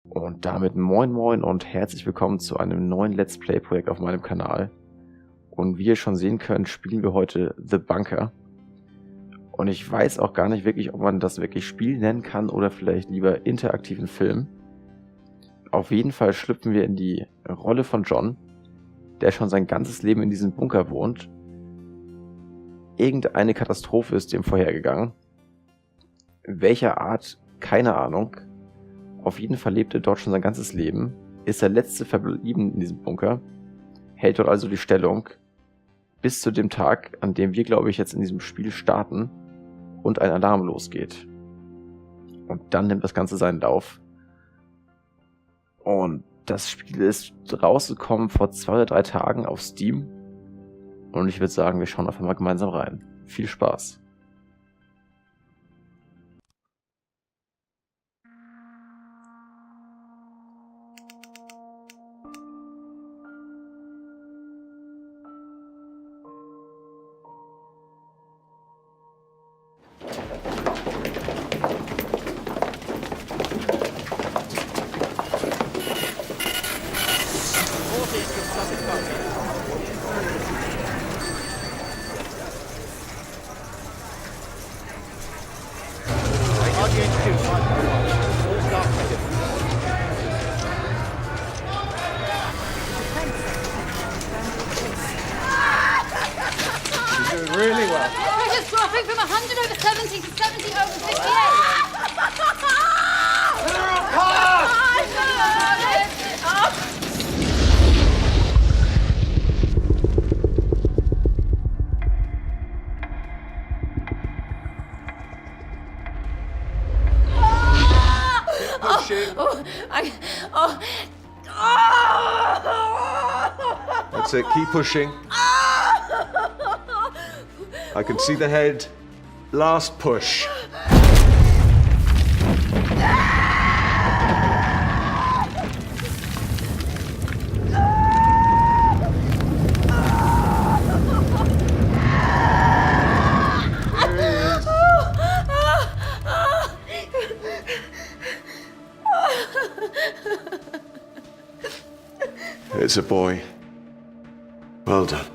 Und damit moin moin und herzlich willkommen zu einem neuen Let's Play Projekt auf meinem Kanal. Und wie ihr schon sehen könnt, spielen wir heute The Bunker. Und ich weiß auch gar nicht wirklich, ob man das wirklich Spiel nennen kann oder vielleicht lieber interaktiven Film. Auf jeden Fall schlüpfen wir in die Rolle von John, der schon sein ganzes Leben in diesem Bunker wohnt. Irgendeine Katastrophe ist dem vorhergegangen. Welcher Art? Keine Ahnung. Auf jeden Fall lebt er dort schon sein ganzes Leben, ist der letzte verblieben in diesem Bunker, hält dort also die Stellung, bis zu dem Tag, an dem wir, glaube ich, jetzt in diesem Spiel starten und ein Alarm losgeht. Und dann nimmt das Ganze seinen Lauf. Und das Spiel ist rausgekommen vor 2 oder 3 Tagen auf Steam. Und ich würde sagen, wir schauen einfach mal gemeinsam rein. Viel Spaß! Really well. Pressure's dropping from 100 over 70 to 70 over 58. General Park! That's it, keep pushing. I can see the head. Last push. It's a boy. Well done.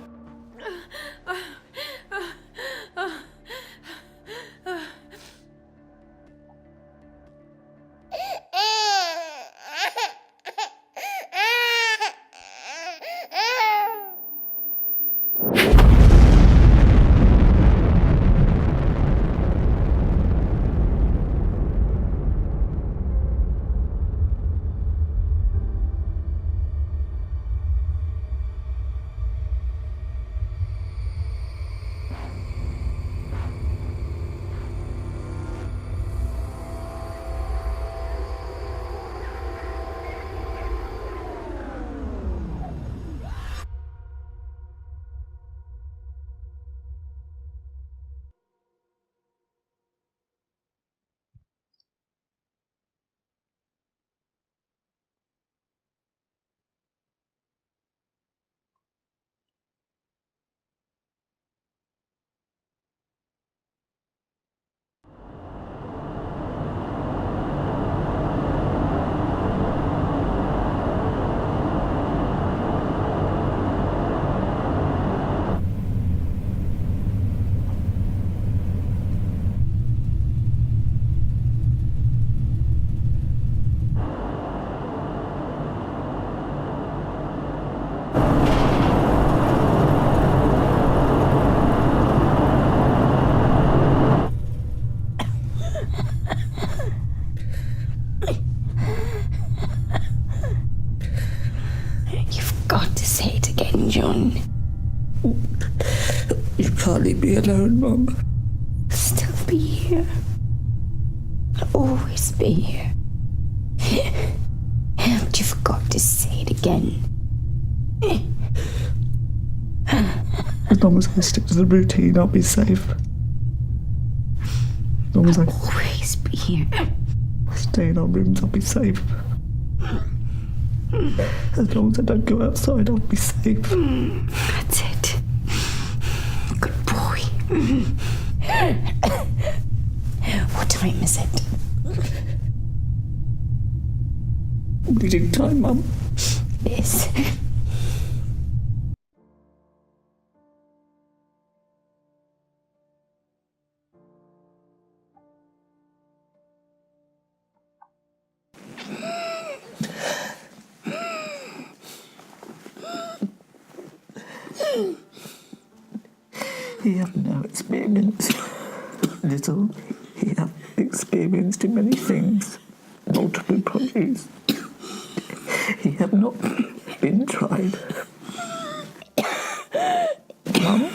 John. You can't leave me alone, Mum. I'll still be here. I'll always be here. But you forgot to say it again. As long as I stick to the routine, I'll be safe. As long as I Always be here. stay in our rooms, I'll be safe. As long as I don't go outside, I'll be safe. That's it. Good boy. What time is it? Bleeding time, Mum. Yes. He have no experience. Little, he have experienced in many things, multiple bodies. He have not been tried. Mum?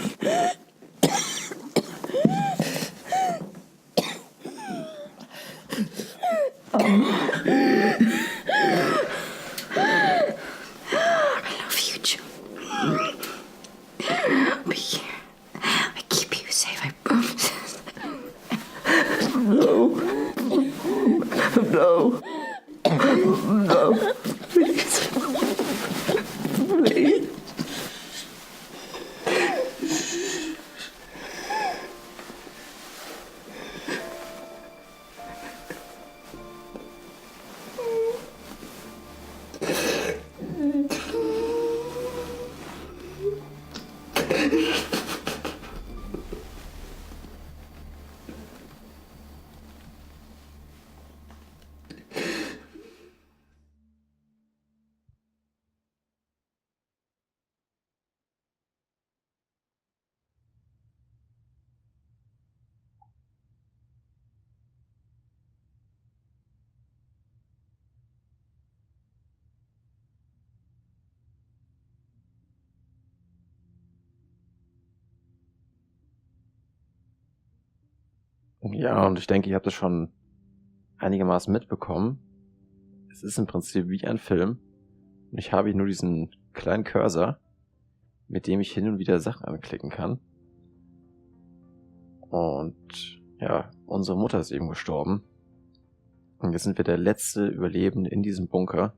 I love you, John. I'll be here. I keep you safe, I promise. No. No. No. Please. Please. Ja, und ich denke, ihr habt es schon einigermaßen mitbekommen. Es ist im Prinzip wie ein Film. Und ich habe hier nur diesen kleinen Cursor, mit dem ich hin und wieder Sachen anklicken kann. Und ja, unsere Mutter ist eben gestorben. Und jetzt sind wir der letzte Überlebende in diesem Bunker.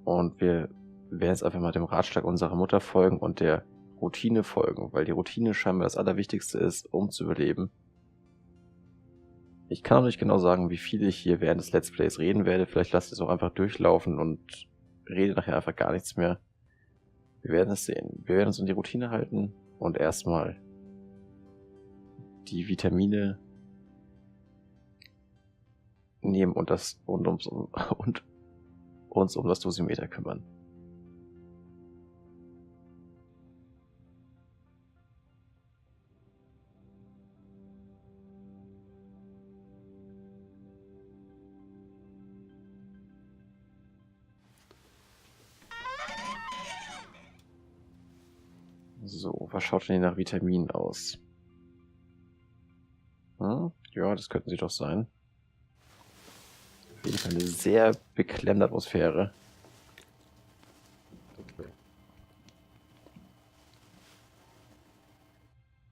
Und wir werden jetzt einfach mal dem Ratschlag unserer Mutter folgen und der Routine folgen, weil die Routine scheinbar das Allerwichtigste ist, um zu überleben. Ich kann auch nicht genau sagen, wie viel ich hier während des Let's Plays reden werde. Vielleicht lasst ihr es auch einfach durchlaufen und rede nachher einfach gar nichts mehr. Wir werden es sehen. Wir werden uns an die Routine halten und erstmal die Vitamine nehmen und uns um das Dosimeter kümmern. So, was schaut denn hier nach Vitaminen aus? Ja, das könnten sie doch sein. Auf jeden Fall eine sehr beklemmende Atmosphäre.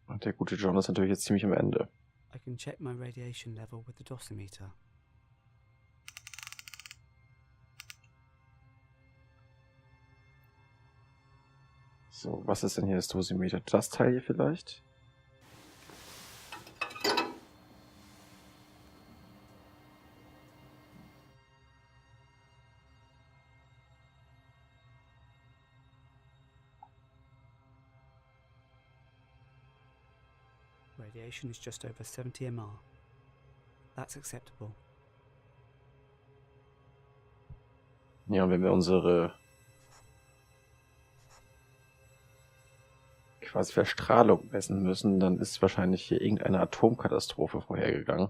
Und der gute John ist natürlich jetzt ziemlich am Ende. I can check my radiation level with the dosimeter. So, was ist denn hier das Dosimeter? Das Teil hier vielleicht? Radiation is just over 70 mR. That's acceptable. Ja, und wenn wir unsere quasi Verstrahlung messen müssen, dann ist wahrscheinlich hier irgendeine Atomkatastrophe vorhergegangen.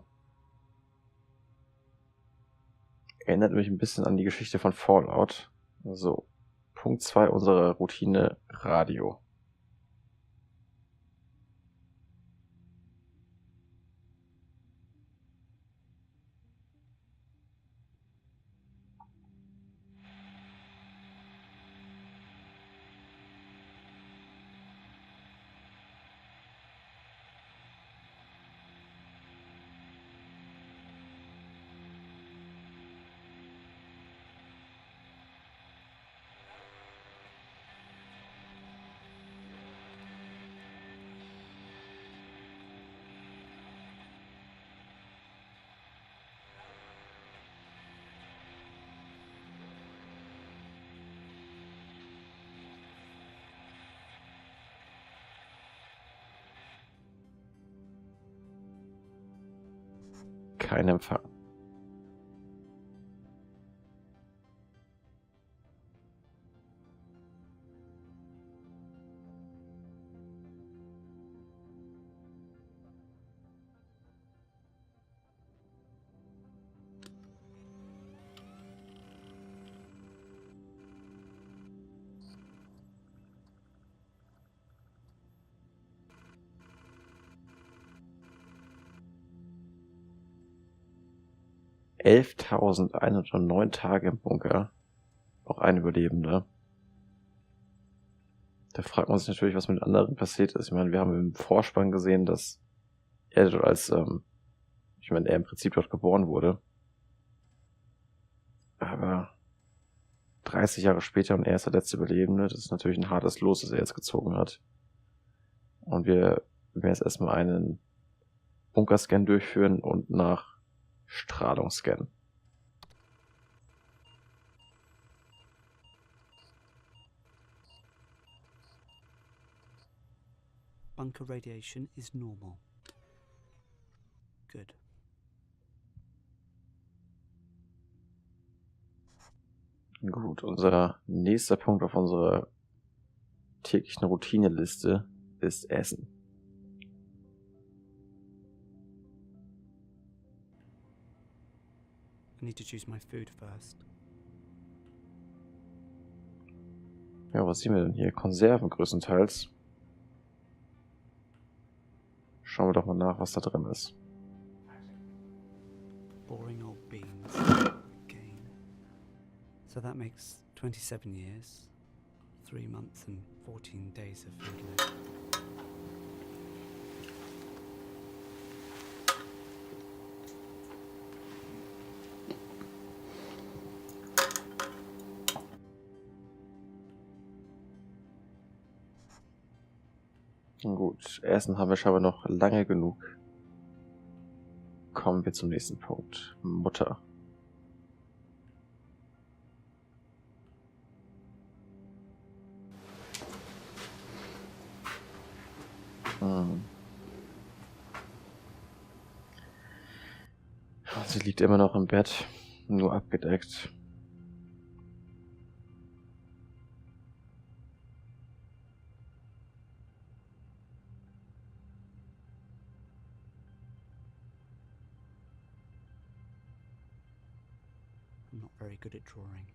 Erinnert mich ein bisschen an die Geschichte von Fallout. So, Punkt 2 unserer Routine: Radio. keinen Empfang. (11.109 Tage im Bunker, auch ein Überlebender). Da fragt man sich natürlich, was mit anderen passiert ist. Ich meine, wir haben im Vorspann gesehen, dass er dort er im Prinzip dort geboren wurde. Aber 30 Jahre später und er ist der letzte Überlebende, das ist natürlich ein hartes Los, das er jetzt gezogen hat. Und wir werden jetzt erstmal einen Bunkerscan durchführen und nach Strahlung scannen. Bunker radiation is normal. Good. Gut, unser nächster Punkt auf unserer täglichen Routineliste ist Essen. I need to choose my food first. Ja, was sehen wir denn hier? Konserven größtenteils. Schauen wir doch mal nach, was da drin ist. Boring old beans. Again. So that makes 27 years, 3 months and 14 days of food left. Gut, Essen haben wir scheinbar noch lange genug. Kommen wir zum nächsten Punkt. Mutter. Sie liegt immer noch im Bett, nur abgedeckt. I'm not very good at drawing.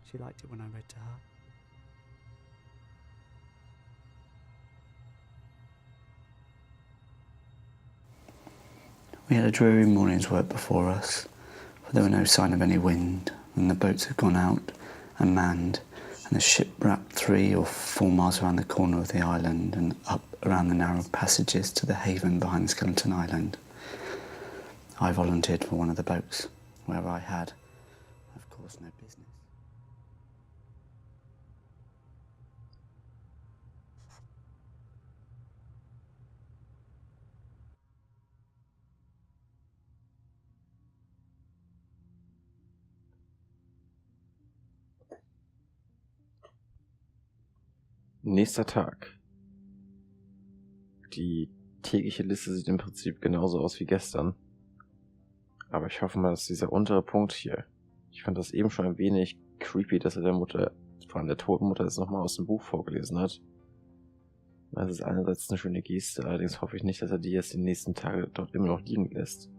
She liked it when I read to her. We had a dreary morning's work before us, for there were no sign of any wind, and the boats had gone out and manned, and the ship wrapped 3 or 4 miles around the corner of the island and up around the narrow passages to the haven behind Skeleton Island. I volunteered for one of the boats, where I had, of course, no business. Nächster Tag. Die tägliche Liste sieht im Prinzip genauso aus wie gestern. Aber ich hoffe mal, dass dieser untere Punkt hier, ich fand das eben schon ein wenig creepy, dass er der Mutter, vor allem der toten Mutter, das nochmal aus dem Buch vorgelesen hat. Das ist einerseits eine schöne Geste, allerdings hoffe ich nicht, dass er die jetzt die nächsten Tage dort immer noch liegen lässt.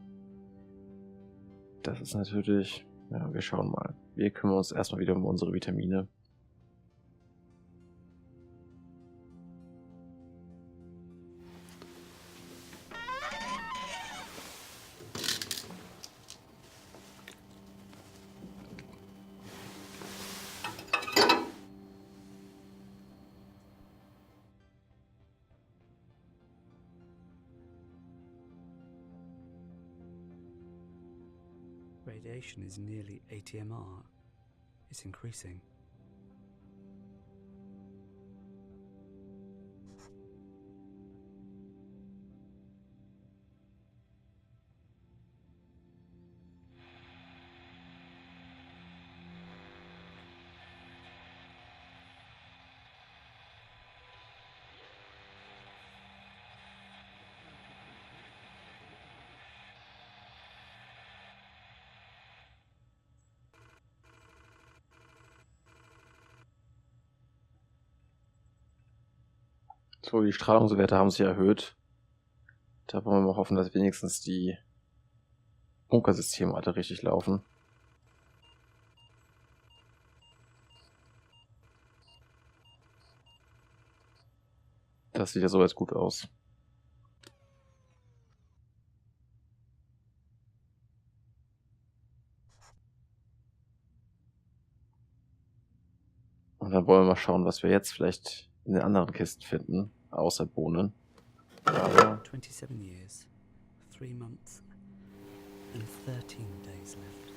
Das ist natürlich, ja, wir schauen mal. Wir kümmern uns erstmal wieder um unsere Vitamine. Radiation is nearly 80 MR. It's increasing. So, die Strahlungswerte haben sich erhöht. Da wollen wir mal hoffen, dass wenigstens die Bunkersysteme alle richtig laufen. Das sieht ja so jetzt gut aus. Und dann wollen wir mal schauen, was wir jetzt vielleicht in den anderen Kisten finden, außer Bohnen. Aber 27 years, 3 months and 13 days left.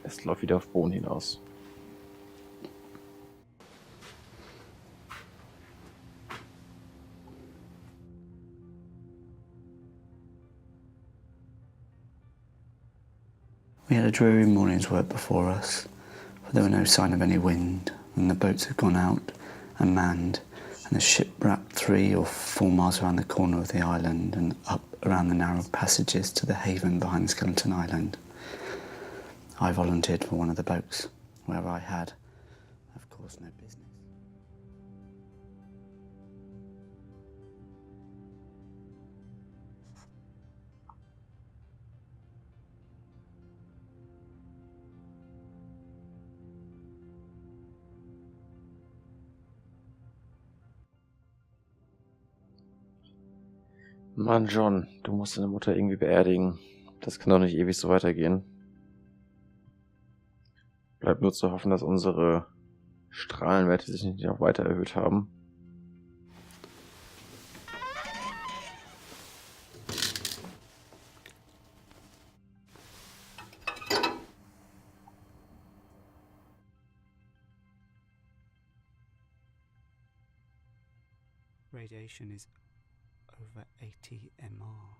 es läuft wieder auf Bohnen hinaus. We had a dreary morning's work before us, for there were no sign of any wind, and the boats had gone out and manned, and the ship wrapped 3 or 4 miles around the corner of the island and up around the narrow passages to the haven behind the skeleton island. I volunteered for one of the boats, where I had, of course, no business. Mann, John, du musst deine Mutter irgendwie beerdigen. Das kann doch nicht ewig so weitergehen. Bleibt nur zu hoffen, dass unsere Strahlenwerte sich nicht noch weiter erhöht haben. Radiation is over 80 MR.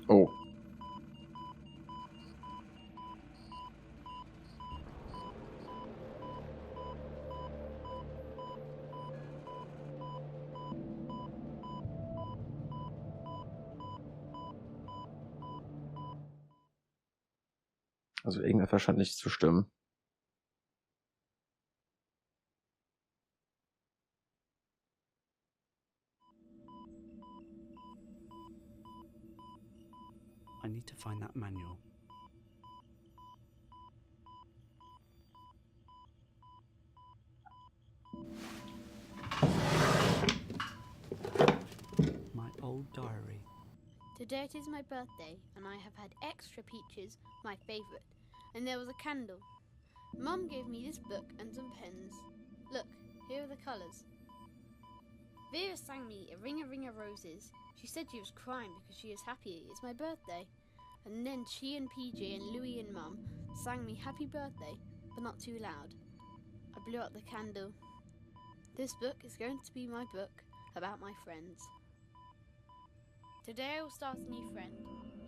Oh. Also irgendetwas scheint nicht zu stimmen. I need to find that manual. My old diary. Today it is my birthday, and I have had extra peaches, my favourite, and there was a candle. Mum gave me this book and some pens. Look, here are the colours. Vera sang me a ring of roses. She said she was crying because she is happy it's my birthday. And then she and PJ and Louie and Mum sang me happy birthday, but not too loud. I blew out the candle. This book is going to be my book about my friends. Today I will start a new friend.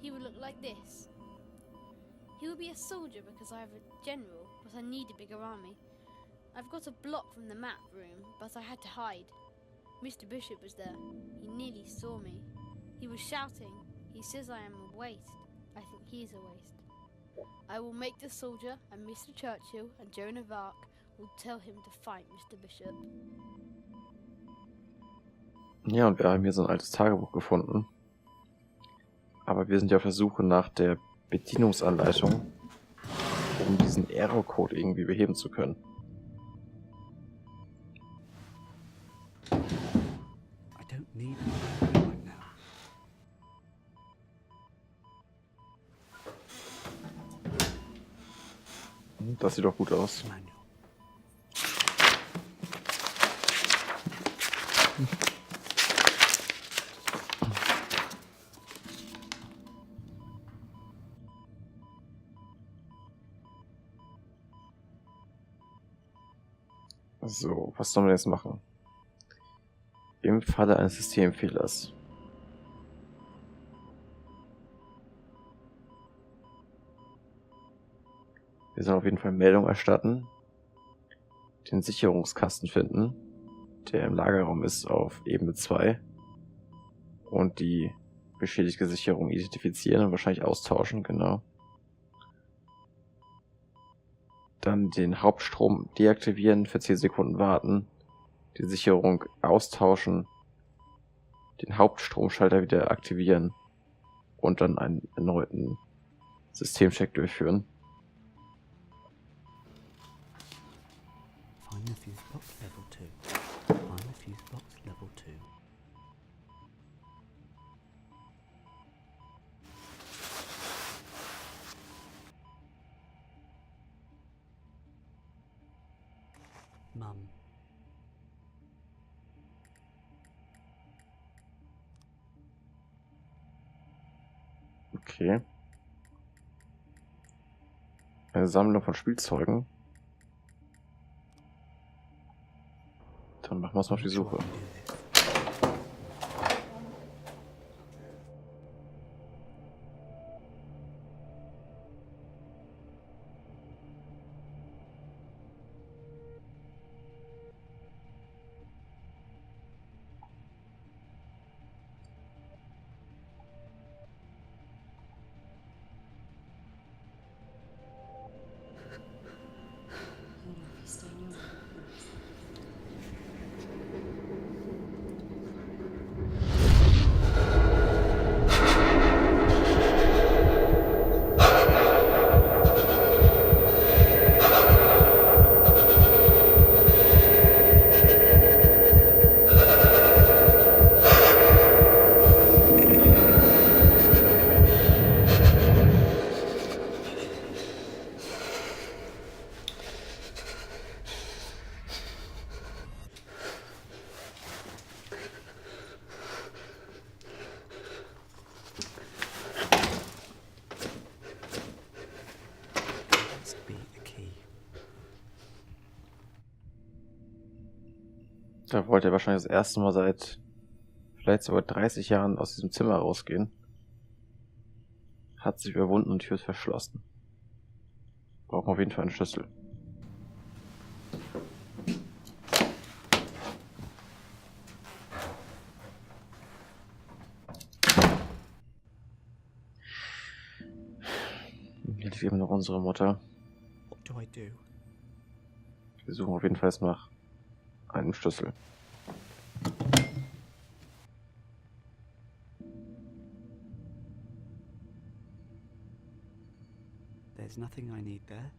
He will look like this. He will be a soldier because I have a general, but I need a bigger army. I've got a block from the map room, but I had to hide. Mr. Bishop was there. He nearly saw me. He was shouting. He says I am a waste. I think he is a waste. I will make the soldier, and Mr. Churchill and Joan of Arc will tell him to fight Mr. Bishop. Ja, und wir haben hier so ein altes Tagebuch gefunden. Aber wir sind ja auf der Suche nach der Bedienungsanleitung, um diesen Error-Code irgendwie beheben zu können. I don't need it right now. Das sieht doch gut aus. Manual. So, was sollen wir jetzt machen? Im Falle eines Systemfehlers. Wir sollen auf jeden Fall Meldung erstatten. den Sicherungskasten finden, der im Lagerraum ist auf Ebene 2 und die beschädigte Sicherung identifizieren und wahrscheinlich austauschen, genau. Dann den Hauptstrom deaktivieren, für 10 Sekunden warten, die Sicherung austauschen, den Hauptstromschalter wieder aktivieren und dann einen erneuten Systemcheck durchführen. Find the fuse box level 2. Find the fuse box level 2. Mum. Okay. Eine Sammlung von Spielzeugen. Dann machen wir uns mal auf die Suche. Da wollte er wahrscheinlich das erste Mal seit vielleicht sogar 30 Jahren aus diesem Zimmer rausgehen. Hat sich überwunden und die Tür ist verschlossen. Brauchen wir auf jeden Fall einen Schlüssel. Hier liegt eben noch unsere Mutter. What do I do? Wir suchen auf jeden Fall jetzt nach einem Schlüssel. There's nothing I need there.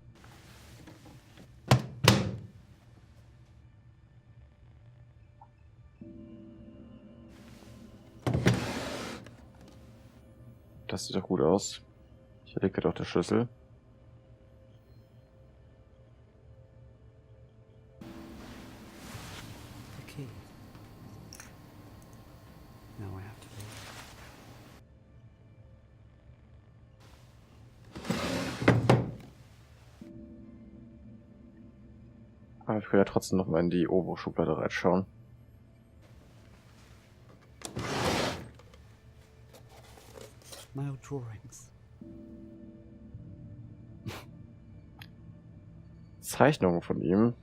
Das sieht doch gut aus. Hier liegt doch der Schlüssel. The key. Now I have to leave. Aber ich will ja trotzdem noch mal in die obere Schublade reinschauen. My old drawings. Zeichnungen von ihm.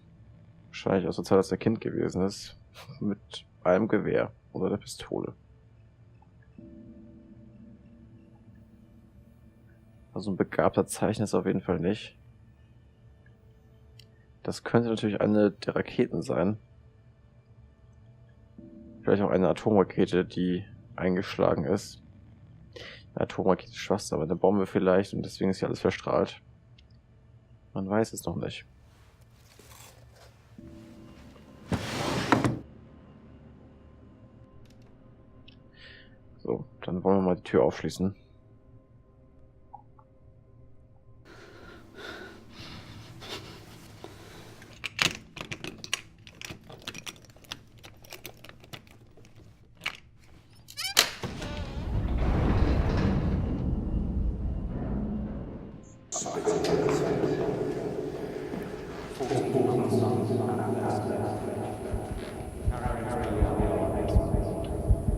Wahrscheinlich aus der Zeit, als er Kind gewesen ist. Mit einem Gewehr oder der Pistole. Also ein begabter Zeichner ist er auf jeden Fall nicht. Das könnte natürlich eine der Raketen sein. Vielleicht auch eine Atomrakete, die eingeschlagen ist. Eine Atomrakete ist schwach, aber eine Bombe vielleicht und deswegen ist hier alles verstrahlt. Man weiß es noch nicht. So, dann wollen wir mal die Tür aufschließen.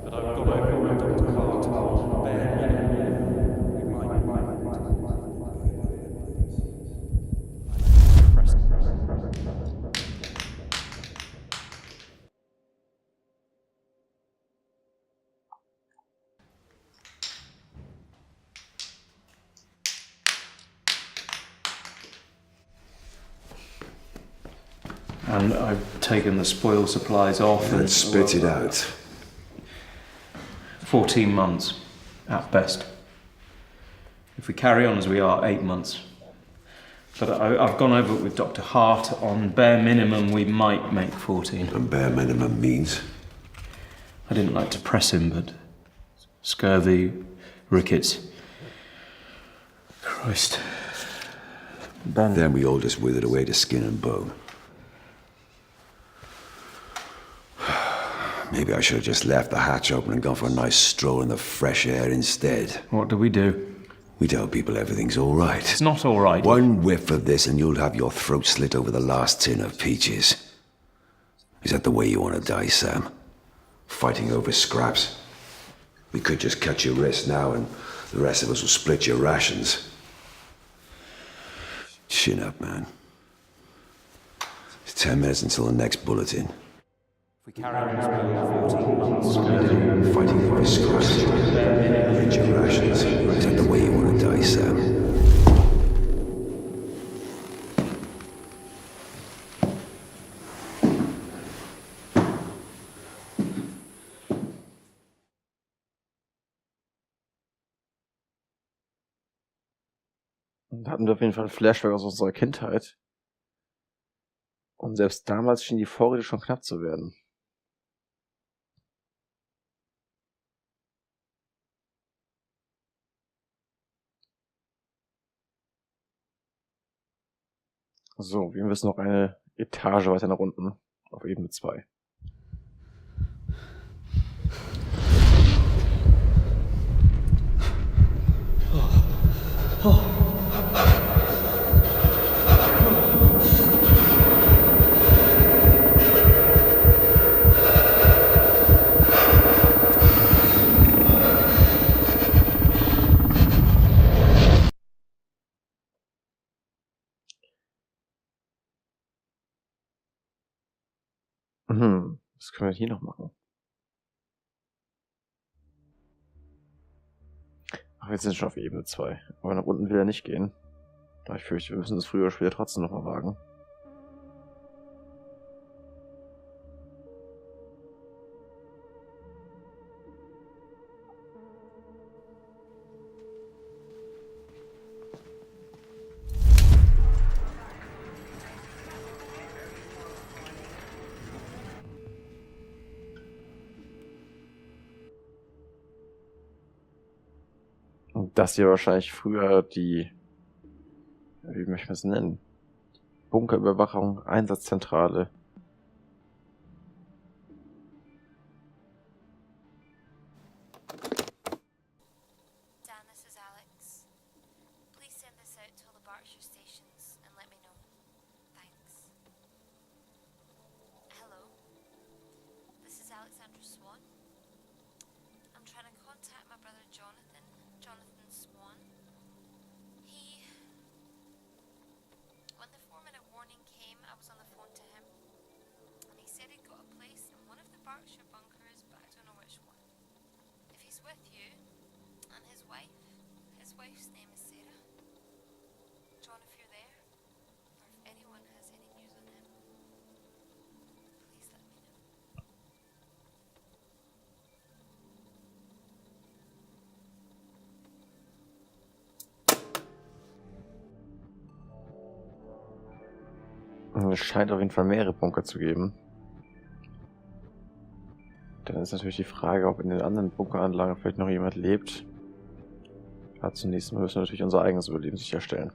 But I've got over my heart, bear And I've taken the spoil supplies off. And spit it out. 14 months, at best. If we carry on as we are, 8 months. But I've gone over it with Dr. Hart. On bare minimum, we might make 14. And bare minimum means? I didn't like to press him, but scurvy, rickets. Christ. Then we all just withered away to skin and bone. Maybe I should have just left the hatch open and gone for a nice stroll in the fresh air instead. What do? We tell people everything's all right. It's not all right. One whiff of this and you'll have your throat slit over the last tin of peaches. Is that the way you want to die, Sam? Fighting over scraps? We could just cut your wrist now and the rest of us will split your rations. Chin up, man. It's 10 minutes until the next bulletin. If we carry on as we are, 14 months. Fighting over scraps. Split your rations. Is that the way you want to die, Sam? Und da hatten wir auf jeden Fall ein Flashback aus unserer Kindheit. Und selbst damals schien die Vorräte schon knapp zu werden. So, wir müssen noch eine Etage weiter nach unten, auf Ebene 2. Was können wir hier noch machen? Ach, wir sind schon auf Ebene 2. Aber nach unten will er nicht gehen. Da ich fürchte, wir müssen das früher oder später trotzdem nochmal wagen. Und das hier wahrscheinlich früher die, wie möchte man es nennen? Bunkerüberwachung, Einsatzzentrale. Dan, this is Alex. Please send this out to all the Berkshire stations and let me know. Thanks. Hello. This is Alexandra Swan. I'm trying to contact my brother Jonathan Swan. When the 4-minute warning came, I was on the phone to him, and he said he'd got a place in one of the Berkshire bunkers, but I don't know which one. If he's with you, and his wife's name is Sarah. John, if you're there, or if anyone has any news on him, please let me know. Es scheint auf jeden Fall mehrere Bunker zu geben. Dann ist natürlich die Frage, ob in den anderen Bunkeranlagen vielleicht noch jemand lebt. Aber zunächst müssen wir natürlich unser eigenes Überleben sicherstellen.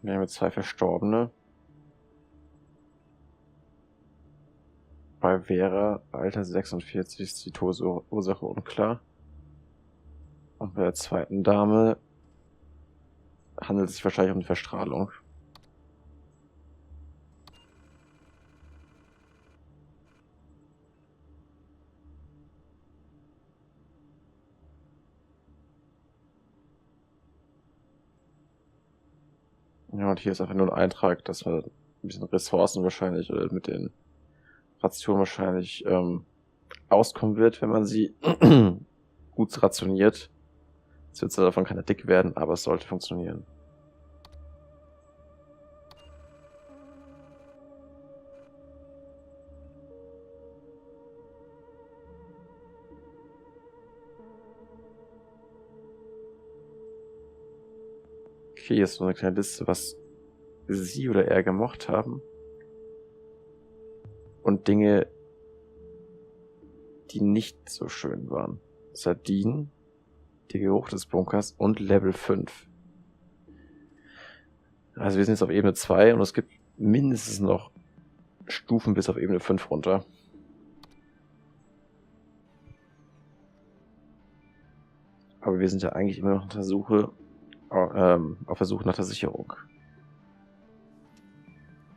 Wir haben jetzt 2 Verstorbene. Bei Vera, Alter 46, ist die Todesursache unklar. Und bei der zweiten Dame handelt es sich wahrscheinlich um die Verstrahlung. Ja, und hier ist einfach nur ein Eintrag, dass man ein bisschen Ressourcen wahrscheinlich oder mit den Rationen wahrscheinlich auskommen wird, wenn man sie gut rationiert. Es wird zwar davon keiner dick werden, aber es sollte funktionieren. Okay, hier ist so eine kleine Liste, was sie oder er gemocht haben. Und Dinge, die nicht so schön waren. Sardinen, der Geruch des Bunkers und Level 5. Also wir sind jetzt auf Ebene 2 und es gibt mindestens noch Stufen bis auf Ebene 5 runter. Aber wir sind ja eigentlich immer noch auf der Suche nach der Sicherung.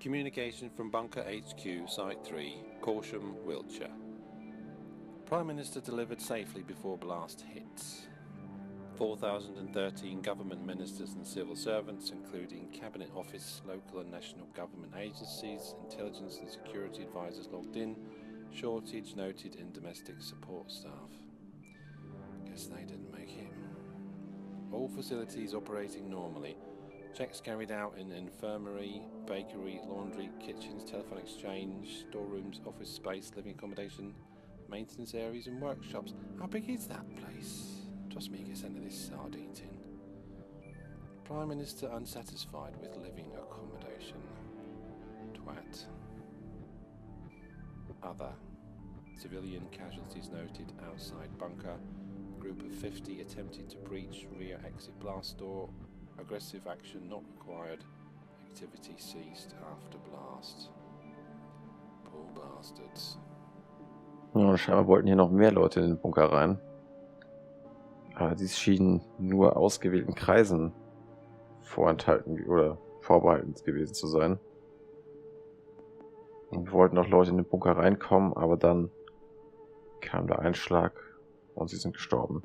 Communication from Bunker HQ, Site 3, Corsham, Wiltshire. Prime Minister delivered safely before blast hits. 4,013 government ministers and civil servants, including Cabinet Office, local and national government agencies, intelligence and security advisors logged in. Shortage noted in domestic support staff. Guess they didn't make it. All facilities operating normally. Checks carried out in infirmary, bakery, laundry, kitchens, telephone exchange, storerooms, office space, living accommodation, maintenance areas and workshops. How big is that place? Trust me, get sent to this sardine tin. Prime Minister unsatisfied with living accommodation. Twat. Other. Civilian casualties noted outside bunker. Group of 50 attempted to breach rear exit blast door. Aggressive action not required. Activity ceased after blast. Poor bastards. Ja, scheinbar wollten hier noch mehr Leute in den Bunker rein. Aber dies schien nur ausgewählten Kreisen vorenthalten oder vorbehalten gewesen zu sein. Und wollten auch Leute in den Bunker reinkommen, aber dann kam der Einschlag und sie sind gestorben.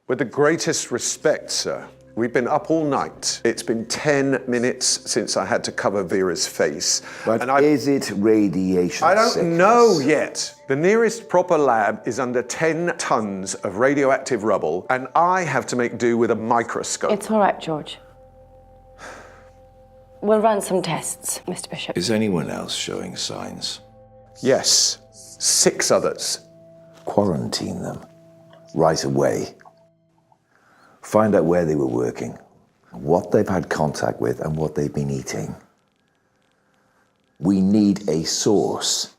With the greatest respect, sir, we've been up all night. It's been 10 minutes since I had to cover Vera's face. But is it radiation I don't sickness? know yet. The nearest proper lab is under 10 tons of radioactive rubble, and I have to make do with a microscope. It's all right, George. We'll run some tests, Mr. Bishop. Is anyone else showing signs? Yes, 6 others. Quarantine them right away. Find out where they were working, what they've had contact with, and what they've been eating. We need a source.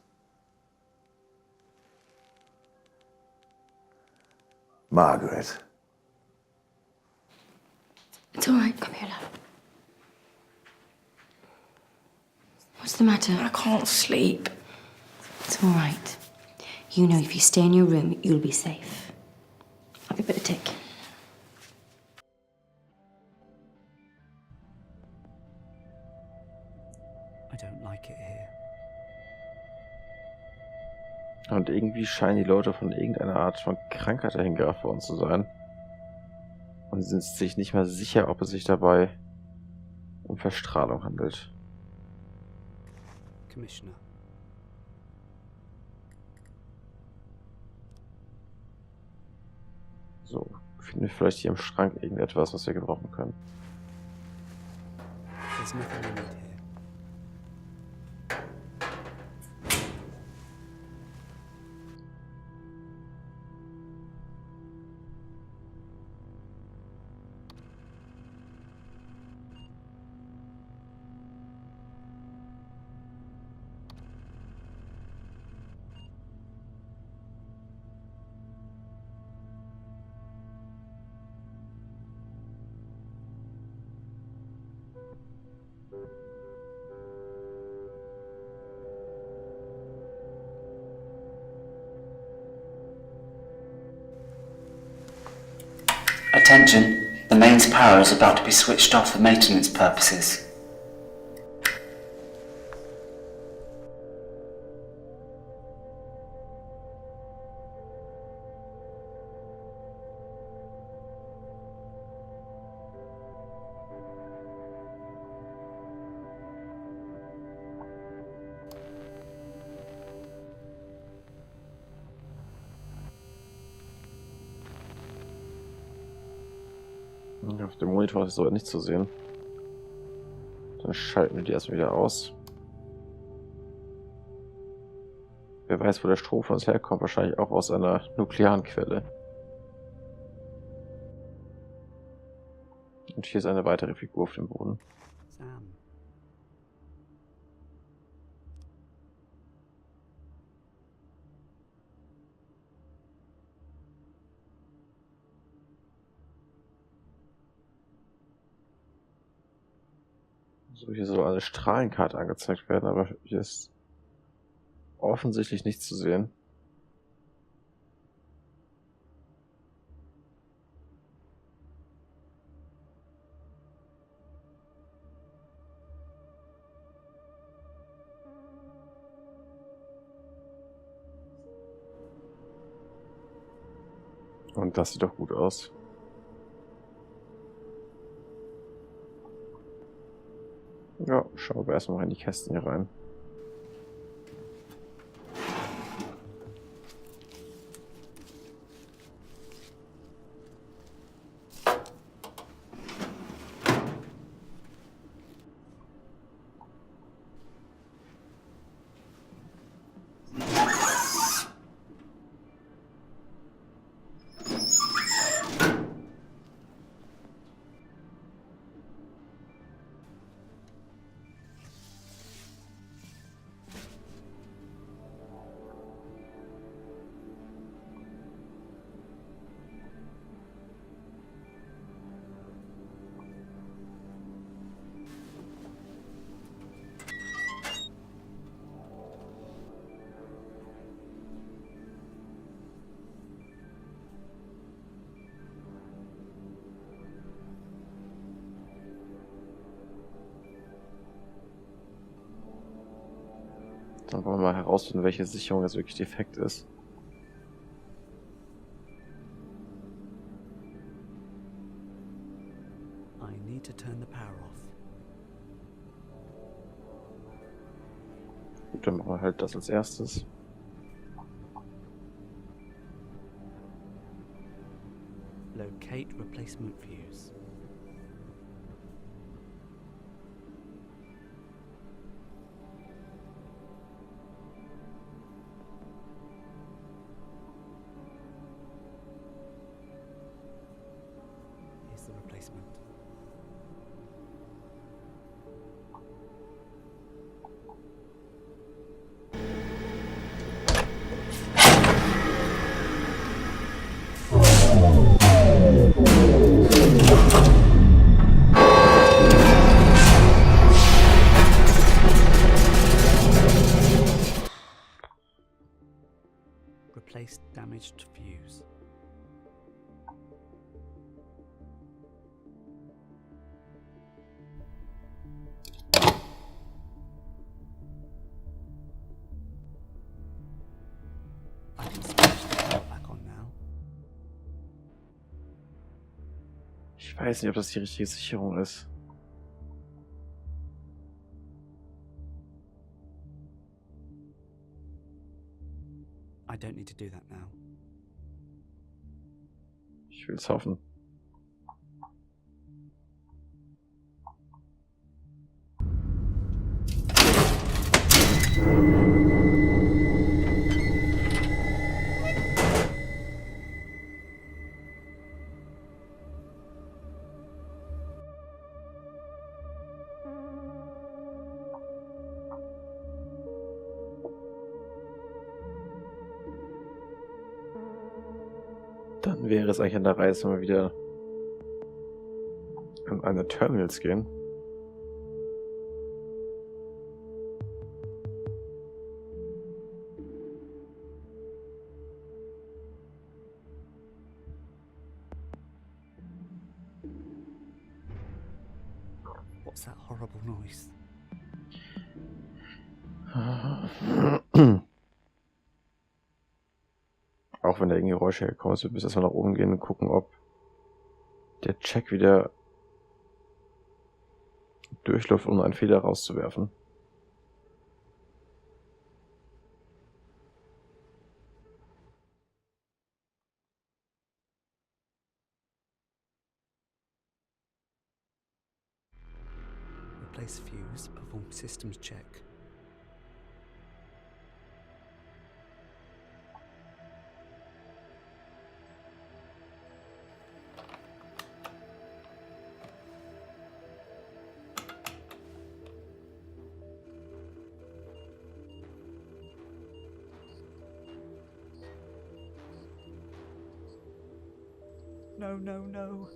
Margaret. It's all right. Come here, love. What's the matter? I can't sleep. It's all right. You know if you stay in your room, you'll be safe. I'll be a bit of tick. I don't like it here. Und irgendwie scheinen die Leute von irgendeiner Art von Krankheit dahingerafft worden zu sein. Und sie sind sich nicht mehr sicher, ob es sich dabei um Verstrahlung handelt. Commissioner. So, Finden wir vielleicht hier im Schrank irgendetwas, was wir gebrauchen können. There's nothing we need here. Attention, the mains power is about to be switched off for maintenance purposes. Auf dem Monitor ist so nicht zu sehen. Dann schalten wir die erstmal wieder aus. Wer weiß, wo der Strom von uns herkommt, wahrscheinlich auch aus einer nuklearen Quelle. Und hier ist eine weitere Figur auf dem Boden. Sam. So, hier soll eine Strahlenkarte angezeigt werden, aber hier ist offensichtlich nichts zu sehen. Und das sieht doch gut aus. Ja, schauen wir erstmal in die Kästen hier rein. Dann wollen wir mal herausfinden, welche Sicherung jetzt wirklich defekt ist. I need to turn the power off. Gut, dann machen wir halt das als erstes. Locate replacement fuse. Here's the replacement. Replace damaged fuse. I can switch the power back on now. Ich weiß nicht, ob das die richtige Sicherung ist. I don't need to do that now. Ich Ich will es hoffen. Dann wäre es eigentlich an der Reise, mal wieder an eine Terminals gehen. What's that horrible noise? Auch wenn da irgendwie Geräusche herkommen, wir müssen erstmal nach oben gehen und gucken, ob der Check wieder durchläuft, um einen Fehler rauszuwerfen. Replace fuse, perform systems check. No, no, no.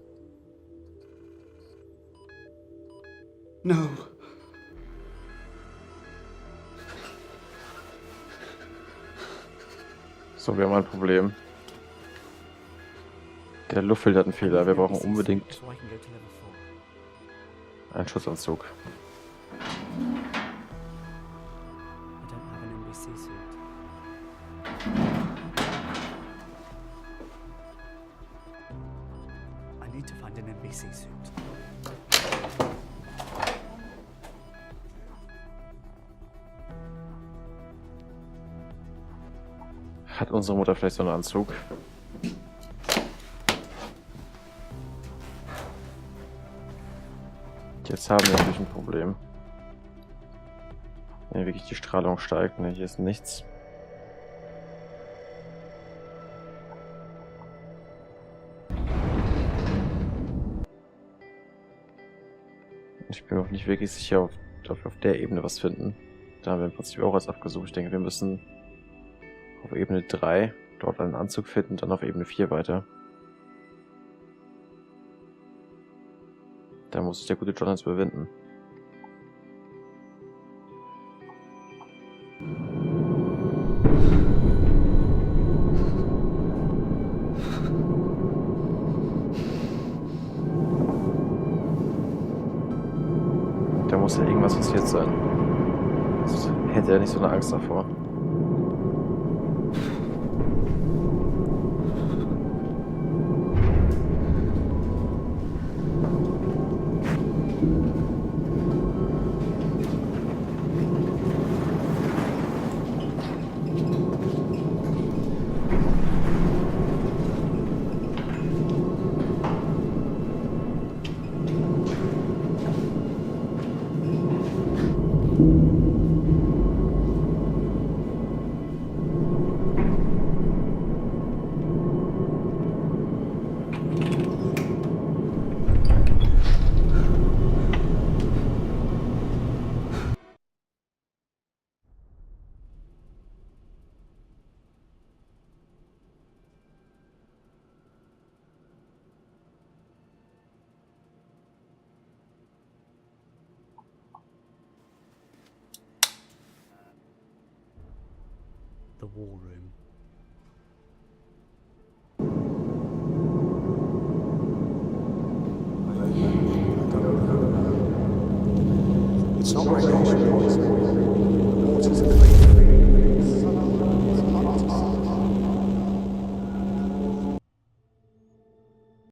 No. So, wir haben ein Problem. Der Luftfilter hat einen Fehler. Wir brauchen unbedingt einen Schutzanzug. I don't have an NBC suit. I need to find an NBC suit. Hat unsere Mutter vielleicht so einen Anzug? Jetzt haben wir natürlich ein Problem. Wenn wirklich die Strahlung steigt, ne, hier ist nichts. Ich bin mir auch nicht wirklich sicher, ob wir auf der Ebene was finden. Da haben wir im Prinzip auch was abgesucht. Ich denke, wir müssen auf Ebene 3 dort einen Anzug finden und dann auf Ebene 4 weiter. Da muss sich der gute John jetzt überwinden. Da muss ja irgendwas passiert sein. Sonst hätte er nicht so eine Angst davor. The war room. It's not radiation.